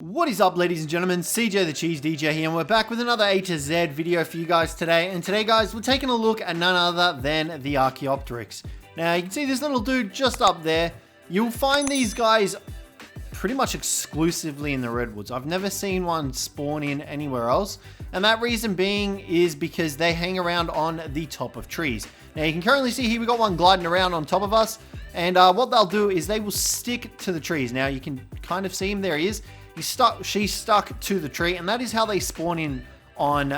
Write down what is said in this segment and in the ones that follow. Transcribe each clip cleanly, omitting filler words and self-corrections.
What is up, ladies and gentlemen? Cjthecheesedj here, and we're back with another A to Z video for you guys today. And today, guys, we're taking a look at none other than the ARCHAEOPTERYX. Now, you can see this little dude just up there. You'll find these guys pretty much exclusively in the redwoods. I've never seen one spawn in anywhere else, and that reason being is because they hang around on the top of trees. Now, you can currently see here we got one gliding around on top of us, and what they'll do is they will stick to the trees. Now, you can kind of see him. There he is. She's stuck to the tree, and that is how they spawn in on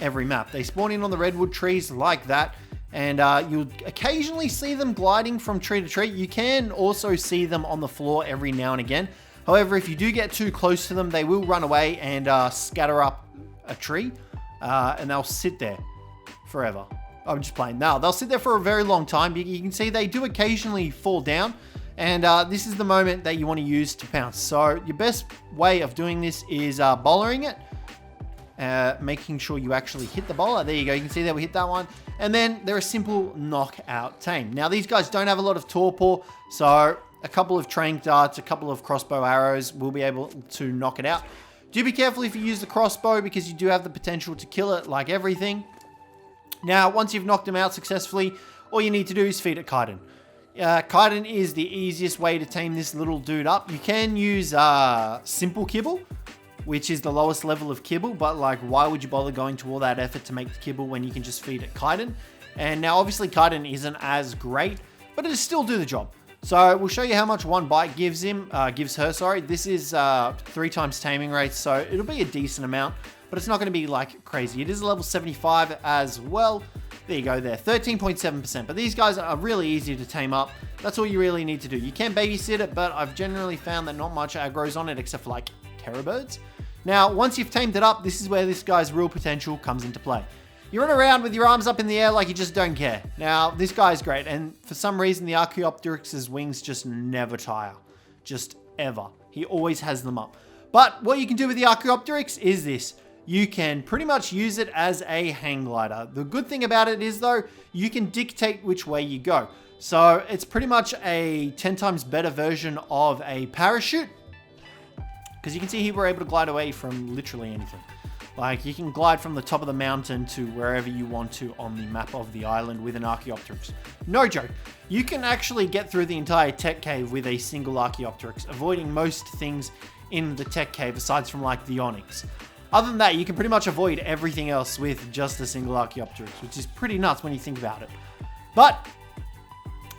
every map. They spawn in on the redwood trees like that, and you'll occasionally see them gliding from tree to tree. You can also see them on the floor every now and again. However, if you do get too close to them, they will run away and scatter up a tree, and they'll sit there forever. I'm just playing. Now, they'll sit there for a very long time. You can see they do occasionally fall down, and this is the moment that you want to use to pounce. So your best way of doing this is bowlering it, making sure you actually hit the bowler. There you go. You can see that we hit that one. And then they're a simple knockout tame. Now, these guys don't have a lot of torpor, so a couple of tranq darts, a couple of crossbow arrows will be able to knock it out. Do be careful if you use the crossbow, because you do have the potential to kill it like everything. Now, once you've knocked them out successfully, all you need to do is feed it chitin. Chitin is the easiest way to tame this little dude up. You can use simple kibble, which is the lowest level of kibble, but like, why would you bother going to all that effort to make the kibble when you can just feed it chitin? And now, obviously, chitin isn't as great, but it'll still do the job. So we'll show you how much one bite gives her. This is 3 times taming rate, so it'll be a decent amount, but it's not going to be like crazy. It is a level 75 as well. There you go there, 13.7%. But these guys are really easy to tame up. That's all you really need to do. You can babysit it, but I've generally found that not much aggro's on it except for like terror birds. Now, once you've tamed it up, this is where this guy's real potential comes into play. You run around with your arms up in the air like you just don't care. Now, this guy's great, and for some reason, the ARCHAEOPTERYX's wings just never tire. Just ever. He always has them up. But what you can do with the ARCHAEOPTERYX is this. You can pretty much use it as a hang glider. The good thing about it is, though, you can dictate which way you go. So it's pretty much a 10 times better version of a parachute, because you can see here we're able to glide away from literally anything. Like, you can glide from the top of the mountain to wherever you want to on the map of the island with an ARCHAEOPTERYX. No joke. You can actually get through the entire tech cave with a single ARCHAEOPTERYX, avoiding most things in the tech cave aside from like the onyx. Other than that, you can pretty much avoid everything else with just a single ARCHAEOPTERYX, which is pretty nuts when you think about it. But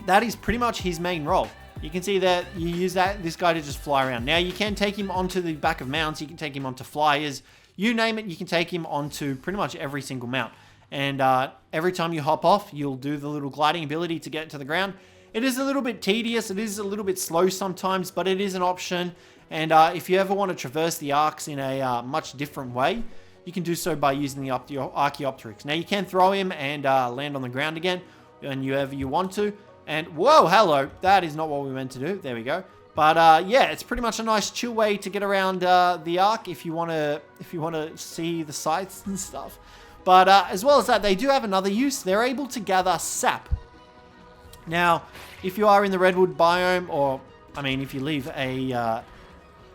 that is pretty much his main role. You can see that you use this guy to just fly around. Now, you can take him onto the back of mounts. You can take him onto flyers. You name it, you can take him onto pretty much every single mount. And every time you hop off, you'll do the little gliding ability to get to the ground. It is a little bit tedious. It is a little bit slow sometimes, but it is an option. And if you ever want to traverse the arcs in a much different way, you can do so by using the ARCHAEOPTERYX. Now, you can throw him and land on the ground again whenever you want to. And whoa, hello, that is not what we meant to do. There we go. But yeah, it's pretty much a nice chill way to get around the arc if you want to see the sights and stuff. But as well as that, they do have another use. They're able to gather sap. Now, if you are in the redwood biome, or I mean, if you leave a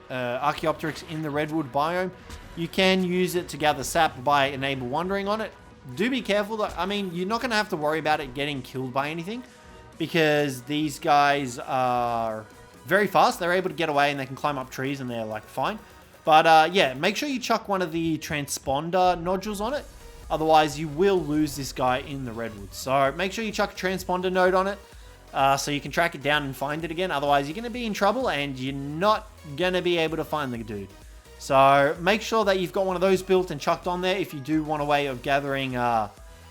ARCHAEOPTERYX in the redwood biome, you can use it to gather sap by enable wandering on it. Do be careful though. I mean, you're not going to have to worry about it getting killed by anything, because these guys are very fast. They're able to get away and they can climb up trees and they're like fine. But yeah, make sure you chuck one of the transponder nodules on it. Otherwise, you will lose this guy in the redwoods. So make sure you chuck a transponder node on it, so you can track it down and find it again. Otherwise, you're going to be in trouble and you're not going to be able to find the dude. So make sure that you've got one of those built and chucked on there if you do want a way of gathering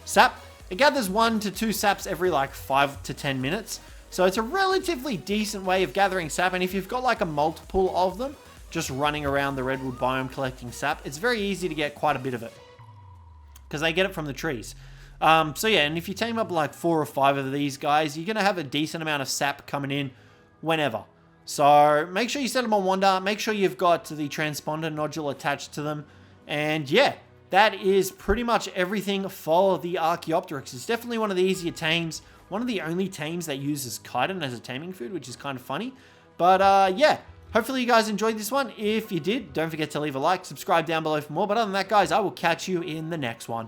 sap. It gathers 1 to 2 saps every like 5 to 10 minutes. So it's a relatively decent way of gathering sap. And if you've got like a multiple of them just running around the redwood biome collecting sap, it's very easy to get quite a bit of it, because they get it from the trees. So yeah, and if you tame up like 4 or 5 of these guys, you're going to have a decent amount of sap coming in whenever. So make sure you set them on wander. Make sure you've got the transponder nodule attached to them. And yeah, that is pretty much everything for the ARCHAEOPTERYX. It's definitely one of the easier tames. One of the only tames that uses chitin as a taming food, which is kind of funny. But yeah, Hopefully you guys enjoyed this one. If you did, don't forget to leave a like, subscribe down below for more. But other than that, guys, I will catch you in the next one.